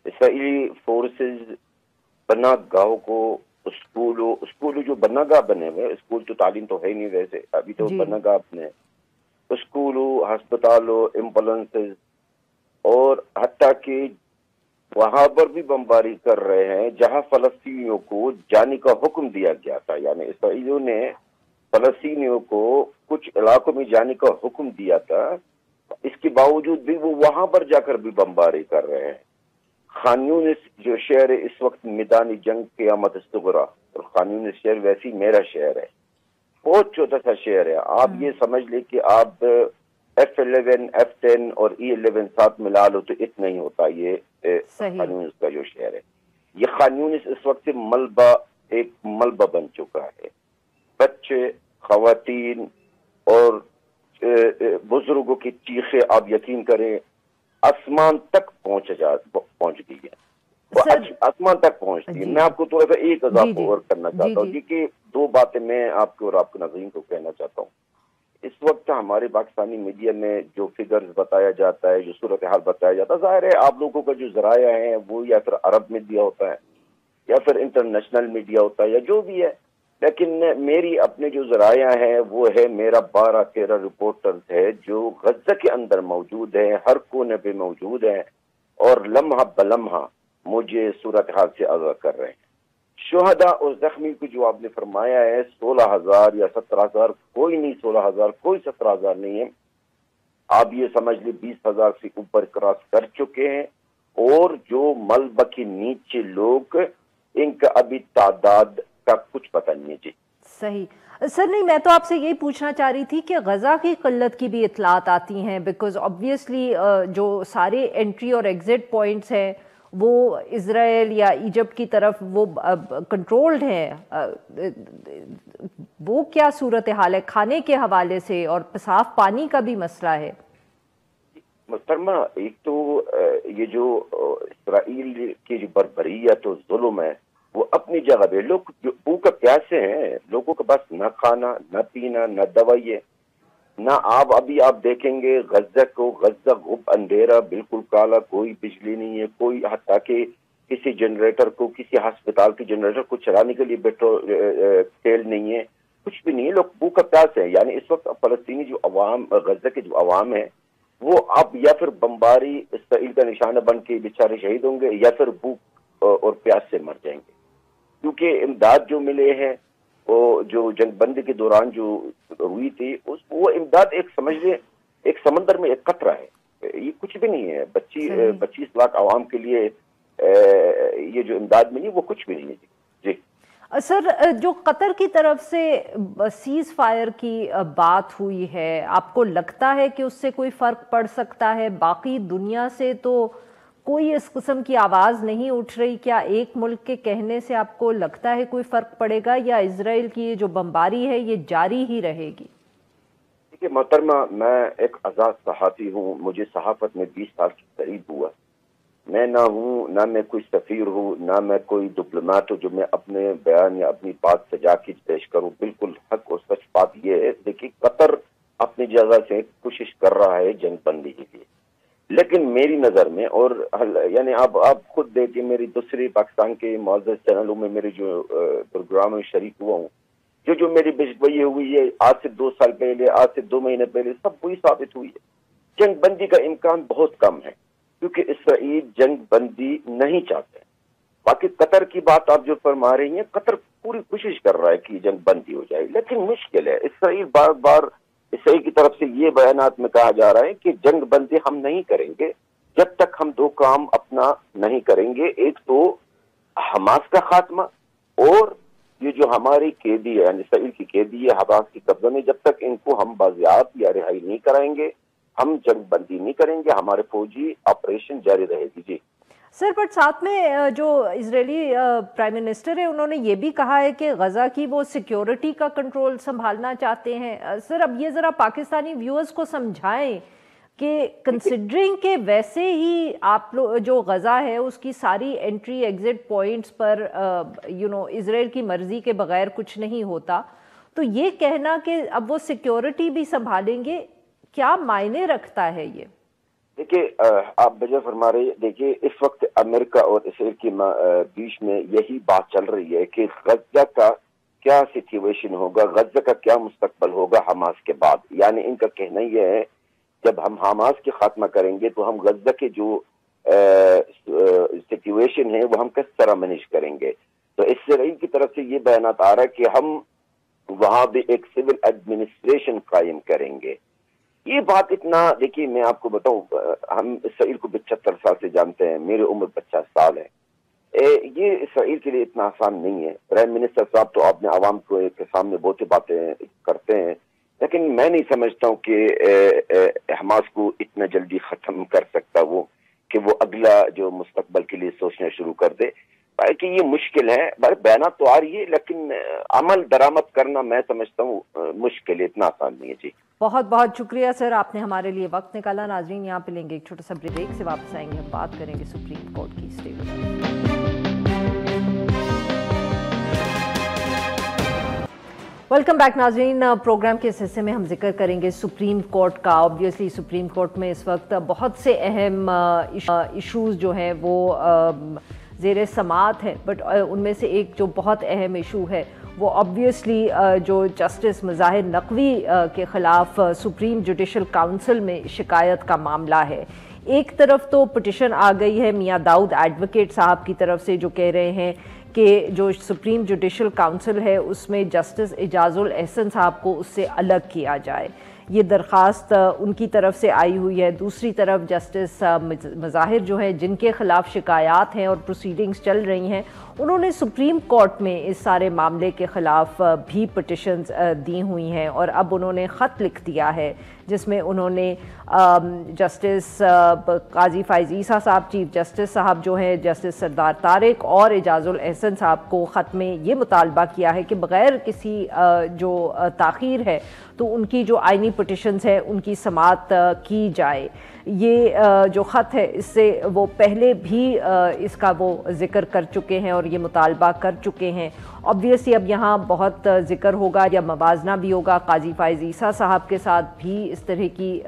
اسرائیلی فورسز بنا گاہوں کو اسکولوں جو بنا گاہ بنے ہوئے, اسکول تو تعلیم تو ہے نہیں ویسے, ابھی تو بنا گاہ بنے, اسکولوں, ہسپتالوں, ایمبولینسز, اور حتیٰ کہ وہاں پر بھی بمباری کر رہے ہیں جہاں فلسطینیوں کو جانے کا حکم دیا گیا تھا. یعنی اسرائیلیوں نے فلسطینیوں کو کچھ علاقوں میں جانے کا حکم دیا تھا, اس کے باوجود بھی وہ وہاں پر جا کر بھی بمباری کر رہے ہیں. خان یونس جو شہر ہے اس وقت میدانی جنگ قیامت الصغریٰ, اور خان یونس شہر ویسی میرا شہر ہے, بہت چھوٹا سا شہر ہے. آپ یہ سمجھ لیں کہ آپ F11, F10 اور E11 ساتھ ملا لو تو اتنا ہی ہوتا یہ خان یونس کا جو شہر ہے. یہ خان یونس اس وقت ایک ملبہ بن چکا ہے. بچے, خواتین اور بزرگوں کی چیخیں آپ یقین کریں آسمان تک پہنچ گئی ہے, آسمان تک پہنچتی ہے. میں آپ کو تھوڑا سا ایک اضافہ اور کرنا چاہتا ہوں, کیونکہ 2 باتیں میں آپ کو اور آپ کے ناظرین کو کہنا چاہتا ہوں. اس وقت ہمارے پاکستانی میڈیا میں جو فگرز بتایا جاتا ہے, جو صورتحال بتایا جاتا ہے, ظاہر ہے آپ لوگوں کا جو ذرائع ہیں وہ یا پھر عرب میڈیا ہوتا ہے یا پھر انٹرنیشنل میڈیا ہوتا ہے یا جو بھی ہے, لیکن میری اپنے جو ذرائع ہیں وہ ہے میرا 12-13 رپورٹرز ہے جو غزہ کے اندر موجود ہیں، ہر کونے پہ موجود ہیں اور لمحہ بلمحہ مجھے صورتحال سے آگاہ کر رہے ہیں۔ شہداء اور زخمی کو جو آپ نے فرمایا ہے 16,000 یا 17,000، کوئی نہیں 16,000، کوئی 17,000 نہیں ہے، آپ یہ سمجھ لیں 20,000 سے اوپر کراس کر چکے ہیں، اور جو ملبہ کے نیچے لوگ ان کا ابھی تعداد کا کچھ پتہ نہیں ہے جی۔ صحیح سر، نہیں میں تو آپ سے یہی پوچھنا چاہ رہی تھی کہ غزہ کی قلت کی بھی اطلاعات آتی ہیں، بیکاز آبویسلی جو سارے انٹری اور ایگزٹ پوائنٹس ہیں وہ اسرائیل یا ایجپٹ کی طرف وہ کنٹرولڈ ہیں، وہ کیا صورتحال ہے کھانے کے حوالے سے، اور صاف پانی کا بھی مسئلہ ہے؟ محترمہ، ایک تو یہ جو اسرائیل کی جو بربریت و ظلم ہے وہ اپنی جگہ پہ، لوگ جو بھوکا پیاسے ہیں، لوگوں کے پاس نہ کھانا نہ پینا نہ دوائی ہے نہ آپ ابھی دیکھیں گے غزہ غب اندھیرا، بالکل کالا، کوئی بجلی نہیں ہے، کوئی حتیٰ کہ کسی جنریٹر کو، کسی ہسپتال کے جنریٹر کو چلانے کے لیے تیل نہیں ہے، کچھ بھی نہیں ہے، لوگ بھوکا پیاس ہے۔ یعنی اس وقت فلسطینی جو عوام، غزہ کے جو عوام ہے وہ اب یا پھر بمباری اسرائیل کا نشانہ بن کے بیچارے شہید ہوں گے یا پھر بھوک اور پیاس سے مر جائیں گے، کیونکہ امداد جو ملے ہیں وہ جو جنگ بندی کے دوران جو ہوئی تھی وہ امداد ایک سمجھ لیں ایک سمندر میں ایک قطرہ ہے، یہ کچھ بھی نہیں ہے۔ 25 لاکھ عوام کے لیے یہ جو امداد ملی وہ کچھ بھی نہیں ہے جی۔ سر، جو قطر کی طرف سے سیز فائر کی بات ہوئی ہے، آپ کو لگتا ہے کہ اس سے کوئی فرق پڑ سکتا ہے؟ باقی دنیا سے تو کوئی اس قسم کی آواز نہیں اٹھ رہی، کیا ایک ملک کے کہنے سے آپ کو لگتا ہے کوئی فرق پڑے گا، یا اسرائیل کی جو بمباری ہے یہ جاری ہی رہے گی؟ دیکھیے محترمہ، میں ایک آزاد صحافی ہوں، مجھے صحافت میں 20 سال کی قریب ہوا، میں نہ ہوں نہ میں کوئی سفیر ہوں نہ میں کوئی ڈپلومیٹ ہوں جو میں اپنے بیان یا اپنی بات سجا کے پیش کروں۔ بالکل حق اور سچ بات یہ ہے، دیکھیے قطر اپنی جگہ سے کوشش کر رہا ہے جنگ بندی کے لیے، لیکن میری نظر میں، اور یعنی آپ خود دیکھیں میری دوسری پاکستان کے معزز چینلوں میں میرے جو پروگرام میں شریک ہوا ہوں، جو میری پیشگوئی ہوئی ہے آج سے 2 سال پہلے، آج سے 2 مہینے پہلے، سب وہی ثابت ہوئی ہے۔ جنگ بندی کا امکان بہت کم ہے کیونکہ اسرائیل جنگ بندی نہیں چاہتے۔ باقی قطر کی بات آپ جو فرما رہی ہیں، قطر پوری کوشش کر رہا ہے کہ جنگ بندی ہو جائے، لیکن مشکل ہے۔ اسرائیل بار بار اسرائیل کی طرف سے یہ بیانات میں کہا جا رہا ہے کہ جنگ بندی ہم نہیں کریں گے جب تک ہم 2 کام اپنا نہیں کریں گے، ایک تو حماس کا خاتمہ، اور یہ جو ہماری قیدی ہے یعنی اسرائیل کی قیدی ہے حماس کی قبضے میں، جب تک ان کو ہم بازیاب یا رہائی نہیں کرائیں گے ہم جنگ بندی نہیں کریں گے، ہمارے فوجی آپریشن جاری رہے گی جی۔ سر، بٹ ساتھ میں جو اسرائیلی پرائم منسٹر ہے انہوں نے یہ بھی کہا ہے کہ غزہ کی وہ سیکیورٹی کا کنٹرول سنبھالنا چاہتے ہیں۔ سر، اب یہ ذرا پاکستانی ویورز کو سمجھائیں کہ کنسیڈرنگ کہ ویسے ہی آپ لوگ جو غزہ ہے اس کی ساری انٹری ایگزٹ پوائنٹس پر اسرائیل کی مرضی کے بغیر کچھ نہیں ہوتا، تو یہ کہنا کہ اب وہ سیکیورٹی بھی سنبھالیں گے، کیا معنی رکھتا ہے یہ؟ دیکھیے آپ بجا فرما رہے ہیں، دیکھیے اس وقت امریکہ اور اسرائیل کے بیچ میں یہی بات چل رہی ہے کہ غزہ کا کیا سچویشن ہوگا، غزہ کا کیا مستقبل ہوگا حماس کے بعد۔ یعنی ان کا کہنا یہ ہے جب ہم حماس کی خاتمہ کریں گے تو ہم غزہ کے جو سچویشن ہے وہ ہم کس طرح مینیج کریں گے۔ تو اسرائیل کی طرف سے یہ بیانات آ رہا ہے کہ ہم وہاں بھی ایک سول ایڈمنسٹریشن قائم کریں گے۔ یہ بات اتنا، دیکھیے میں آپ کو بتاؤں، ہم اسرائیل کو 75 سال سے جانتے ہیں، میری عمر 50 سال ہے، یہ اسرائیل کے لیے اتنا آسان نہیں ہے۔ پرائم منسٹر صاحب تو اپنے عوام کو کے سامنے بہت سی باتیں کرتے ہیں، لیکن میں نہیں سمجھتا ہوں کہ حماس کو اتنا جلدی ختم کر سکتا وہ کہ وہ اگلا جو مستقبل کے لیے سوچنا شروع کر دے، کہ یہ مشکل ہے۔ بیانات تو آ رہی ہے لیکن عمل درآمد کرنا میں سمجھتا ہوں مشکل ہے، اتنا آسان نہیں ہے جی۔ بہت بہت شکریہ سر، آپ نے ہمارے لیے وقت نکالا۔ ناظرین، یہاں پہ لیں گے ایک چھوٹا سا بریک، سے واپس آئیں گے ہم بات کریں گے سپریم کورٹ کی اسٹے۔ ویلکم بیک ناظرین، پروگرام کے اس حصے میں ہم ذکر کریں گے سپریم کورٹ کا۔ آبویسلی سپریم کورٹ میں اس وقت بہت سے اہم ایشوز جو ہیں وہ زیر سماعت ہے، بٹ ان میں سے ایک جو بہت اہم ایشو ہے وہ آبویسلی جو جسٹس مظاہر نقوی کے خلاف سپریم جوڈیشل کاؤنسل میں شکایت کا معاملہ ہے. ایک طرف تو پٹیشن آ گئی ہے میاں داؤد ایڈوکیٹ صاحب کی طرف سے جو کہہ رہے ہیں کہ جو سپریم جوڈیشل کاؤنسل ہے اس میں جسٹس اعجاز الاحسن صاحب کو اس سے الگ کیا جائے. یہ درخواست ان کی طرف سے آئی ہوئی ہے. دوسری طرف جسٹس مظاہر جو ہے جن کے خلاف شکایات ہیں اور پروسیڈنگز چل رہی ہیں انہوں نے سپریم کورٹ میں اس سارے معاملے کے خلاف بھی پٹیشنز دی ہوئی ہیں اور اب انہوں نے خط لکھ دیا ہے جس میں انہوں نے جسٹس قاضی فائز عیسیٰ صاحب چیف جسٹس صاحب جو ہیں جسٹس سردار طارق اور اعجاز الاحسن صاحب کو خط میں یہ مطالبہ کیا ہے کہ بغیر کسی جو تاخیر ہے تو ان کی جو آئینی پٹیشنز ہیں ان کی سماعت کی جائے. یہ جو خط ہے اس سے وہ پہلے بھی اس کا وہ ذکر کر چکے ہیں اور یہ مطالبہ کر چکے ہیں. obviously اب یہاں بہت ذکر ہوگا یا موازنہ بھی ہوگا. قاضی فائز عیسیٰ صاحب کے ساتھ بھی اس طرح کی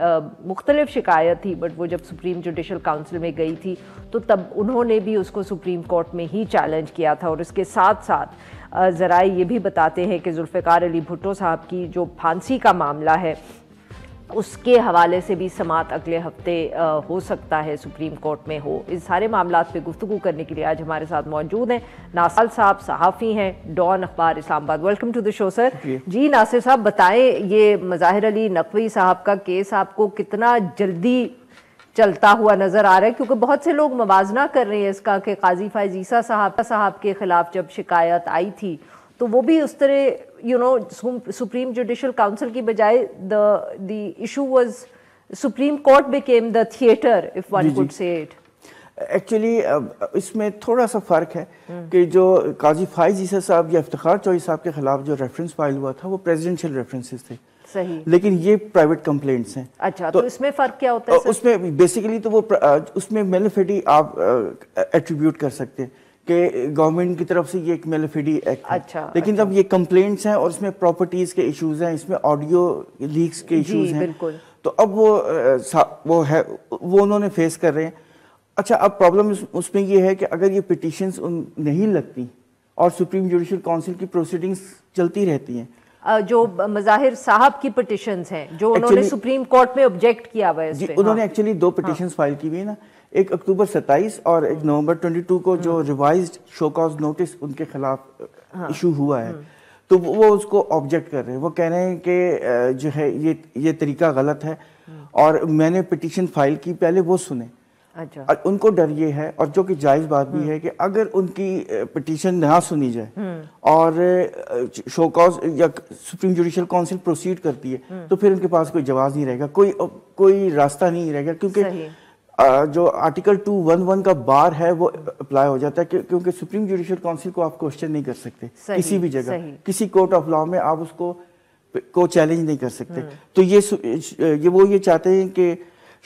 مختلف شکایت تھی بٹ وہ جب سپریم جوڈیشل کاؤنسل میں گئی تھی تو تب انہوں نے بھی اس کو سپریم کورٹ میں ہی چیلنج کیا تھا. اور اس کے ساتھ ساتھ ذرائع یہ بھی بتاتے ہیں کہ ذوالفقار علی بھٹو صاحب کی جو پھانسی کا معاملہ ہے اس کے حوالے سے بھی سماعت اگلے ہفتے ہو سکتا ہے سپریم کورٹ میں ہو. اس سارے معاملات پہ گفتگو کرنے کے لیے آج ہمارے ساتھ موجود ہیں ناصر صاحب، صحافی ہیں، ڈان اخبار اسلام آباد. ویلکم ٹو دی شو سر. جی ناصر صاحب بتائیں یہ مظاہر علی نقوی صاحب کا کیس آپ کو کتنا جلدی چلتا ہوا نظر آ رہا ہے؟ کیونکہ بہت سے لوگ موازنہ کر رہے ہیں اس کا کہ قاضی فائز عیسیٰ صاحب کے خلاف جب شکایت آئی تھی تو وہ بھی اس طرح سپریم جوڈیشل کاؤنسل کی بجائے the issue was Supreme Court became the theater if one could say it. Actually اس میں تھوڑا سا فرق ہے کہ جو قاضی فائز عیسیٰ صاحب یا افتخار چوہدری صاحب کے خلاف جو ریفرنس فائل ہوا تھا وہ پریزیڈنشیل ریفرنسز تھے صحیح، لیکن یہ پرائیویٹ کمپلینٹس ہیں. اچھا تو اس میں فرق کیا ہوتا ہے؟ اس میں بیسیکلی تو وہ اس میں میلیفیڈی آپ ایٹریبیوٹ کر سکتے ہیں کہ گورنمنٹ کی طرف سے یہ ایک میلیفیڈی ایکٹ ہے. لیکن جب یہ کمپلینٹس ہیں اور اس میں پراپرٹیز کے ایشوز ہیں، اس میں آڈیو لیکس کے ایشوز ہیں، تو اب وہ ہے وہ انہوں نے فیس کر رہے ہیں. اچھا اب پرابلم اس میں یہ ہے کہ اگر یہ پٹیشنز نہیں لگتی اور سپریم جوڈیشل کاؤنسل کی پروسیڈنگز چلتی رہتی ہیں، جو مظاہر صاحب کی پٹیشنز ہیں جو انہوں نے سپریم کورٹ میں آبجیکٹ کیا ہوا ہے اس پہ، انہوں نے ایکچولی 2 پٹیشنز فائل کی ہوئی نا، ایک اکتوبر 27 اور ایک نومبر 22 کو جو ریوائزڈ شو کاز نوٹس ان کے خلاف ایشو ہوا ہے تو وہ اس کو آبجیکٹ کر رہے ہیں. وہ کہہ رہے ہیں کہ جو ہے یہ طریقہ غلط ہے اور میں نے پٹیشن فائل کی پہلے وہ سنیں. ان کو ڈر یہ ہے اور جو کہ جائز بات بھی ہے کہ اگر ان کی پٹیشن نہ سنی جائے اور شو کاز یا سپریم جوڈیشل کاؤنسل پروسیڈ کرتی ہے تو پھر ان کے پاس کوئی جواز نہیں رہے گا، کوئی راستہ نہیں رہے گا، کیونکہ جو آرٹیکل 211 کا بار ہے وہ اپلائی ہو جاتا ہے کیونکہ سپریم جوڈیشل کاؤنسل کو آپ کوشچن نہیں کر سکتے کسی بھی جگہ، کسی کورٹ آف لا میں آپ اس کو چیلنج نہیں کر سکتے. تو وہ یہ چاہتے ہیں کہ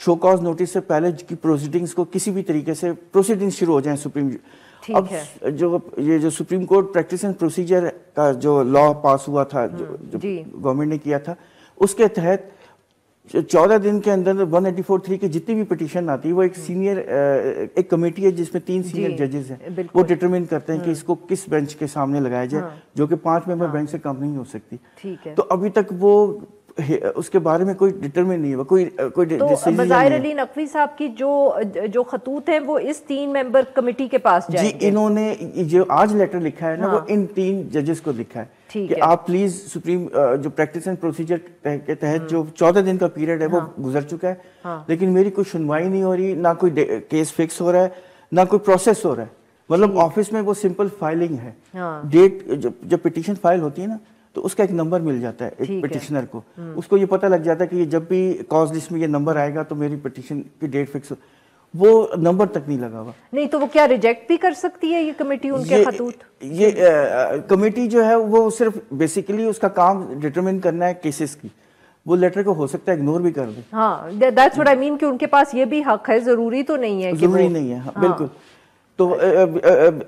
شو کاز نوٹس سے پہلے کی پروسیڈنگز کو کسی بھی طریقے سے پروسیڈنگز شروع ہو جائیں سپریم. اب جو supreme court practice and procedure کا جو لا پاس ہوا تھا جو گورنمنٹ نے کیا تھا اس کے تحت 14 دن کے اندر 184(3) کی جتنی بھی پٹیشن آتی ہے وہ ایک سینئر ایک کمیٹی ہے جس میں 3 سینئر ججز ہیں، وہ ڈٹرمن کرتے ہیں کہ اس کو کس بینچ کے سامنے لگایا جائے جو کہ 5 ممبر بینچ سے کم نہیں ہو سکتی. تو ابھی تک وہ اس کے بارے میں کوئی ڈٹرمن نہیں ہوا، کوئی مظاہر علی نقوی صاحب کی جو خطوط ہیں وہ اس 3 ممبر کمیٹی کے پاس جائیں گے. جی انہوں نے جو آج لیٹر لکھا ہے نا وہ ان 3 ججز کو لکھا ہے کہ آپ پلیز سپریم جو پریکٹس اینڈ پروسیجر کے تحت جو 14 دن کا پیریڈ ہے وہ گزر چکا ہے لیکن میری کوئی سنوائی نہیں ہو رہی، نہ کوئی کیس فکس ہو رہا ہے نہ کوئی پروسیس ہو رہا ہے. مطلب آفس میں وہ سمپل فائلنگ ہے. ڈیٹ جب پٹیشن فائل ہوتی ہے نا تو اس کا ایک نمبر مل جاتا ہے ایک پٹیشنر کو، اس کو یہ پتہ لگ جاتا ہے کہ جب بھی کاز لسٹ میں یہ نمبر آئے گا تو میری پٹیشن کی ڈیٹ فکس ہو. وہ نمبر تک نہیں لگا ہوا. نہیں تو وہ کیا ریجیکٹ بھی کر سکتی ہے یہ کمیٹی ان کے خطوط؟ یہ کمیٹی جو ہے وہ صرف بیسیکلی اس کا کام ڈٹرمن کرنا ہے کیسز کی. وہ لیٹر کو ہو سکتا ہے اگنور بھی کر دے. ہاں دیٹس واٹ آئی مین کہ ان کے پاس یہ بھی حق ہے، ضروری تو نہیں ہے، ضروری نہیں ہے بالکل. تو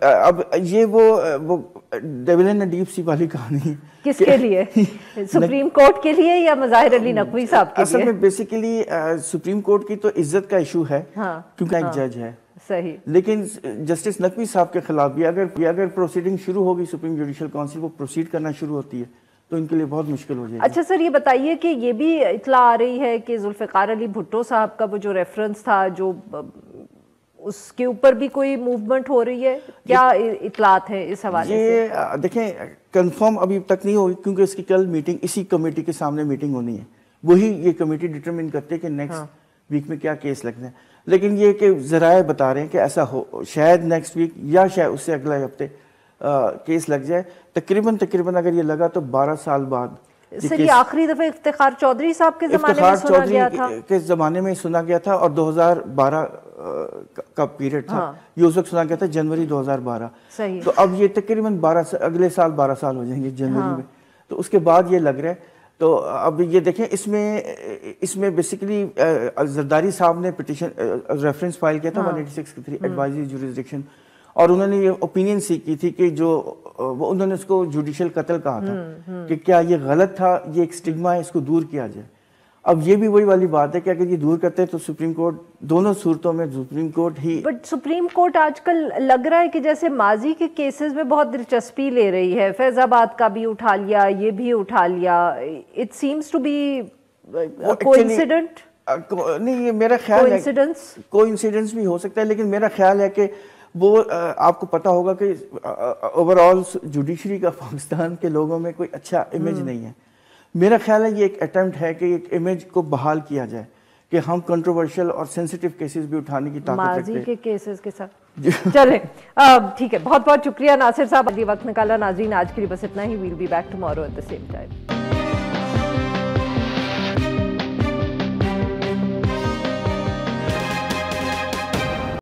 اب یہ وہ ڈیول اینڈ ڈیپ سی والی کہانی ہے. کس کے لیے؟ سپریم کورٹ کے لیے یا مظاہر علی نقوی صاحب کے لیے؟ اصل میں بیسیکلی سپریم کورٹ کی تو عزت کا ایشو ہے کیونکہ ایک جج ہے صحیح. لیکن جسٹس نقوی صاحب کے خلاف بھی اگر پروسیڈنگ شروع ہوگی سپریم جوڈیشل کونسل وہ پروسیڈ کرنا شروع ہوتی ہے تو ان کے لیے بہت مشکل ہو جائے گی. اچھا سر یہ بتائیے کہ یہ بھی اطلاع آ رہی ہے کہ ذوالفقار علی بھٹو صاحب کا وہ جو ریفرنس تھا جو اس کے اوپر بھی کوئی موومنٹ ہو رہی ہے, کیا اطلاعات ہیں اس حوالے سے؟ یہ دیکھیں کنفرم ابھی تک نہیں ہوگی کیونکہ اس کی کل میٹنگ اسی کمیٹی کے سامنے میٹنگ ہونی ہے, وہی یہ کمیٹی ڈٹرمن کرتے ہیں کہ نیکسٹ ویک میں کیا کیس لگنا ہے. لیکن یہ کہ ذرائع بتا رہے ہیں کہ ایسا ہو شاید نیکسٹ ویک یا شاید اس سے اگلے ہفتے کیس لگ جائے. تقریباً اگر یہ لگا تو 12 سال بعد. سر یہ آخری دفعہ افتخار چودھری صاحب کے زمانے میں سنا گیا تھا, کے زمانے میں سنا گیا تھا اور 2012 کا پیریڈ تھا, یہ اس وقت سنا گیا تھا جنوری 2012. صحیح. تو اب یہ تقریباً اگلے سال 12 سال ہو جائیں گے جنوری میں, تو اس کے بعد یہ لگ رہا ہے. تو اب یہ دیکھیں اس میں بیسیکلی زرداری صاحب نے پٹیشن ریفرنس فائل کیا تھا 186 ایڈوائزری جوریسڈکشن, اور انہوں نے یہ اوپینین سی کی تھی کہ جو انہوں نے اس کو جوڈیشل قتل کہا تھا کہ کیا یہ غلط تھا, یہ ایک سٹگما ہے, اس کو دور کیا جائے. اب یہ بھی وہی والی بات ہے کہ اگر یہ دور کرتے ہیں تو سپریم کورٹ دونوں صورتوں میں supreme court he. But supreme court آج کل لگ رہا ہے کہ جیسے ماضی کے کیسز میں بہت دلچسپی لے رہی ہے, فیض آباد کا بھی اٹھا لیا, یہ بھی اٹھا لیا. It seems to be coincident. نہیں یہ میرا خیال ہے کوئنسیڈنس بھی ہو سکتا ہے, لیکن میرا خیال ہے کہ وہ آپ کو پتا ہوگا کہ اوور آل جوڈیشری کا پاکستان کے لوگوں میں کوئی اچھا امیج نہیں ہے. میرا خیال ہے یہ ایک اٹیمپٹ ہے کہ ایک امیج کو بحال کیا جائے کہ ہم کنٹروورشل اور سینسیٹیو کیسز بھی اٹھانے کی طاقت رکھتے ہیں ماضی کے کیسز کے ساتھ. چلیں ٹھیک ہے, بہت بہت شکریہ ناصر صاحب, وقت نکالا. ناظرین آج کے لیے بس اتنا ہی. We'll be back tomorrow at the same time.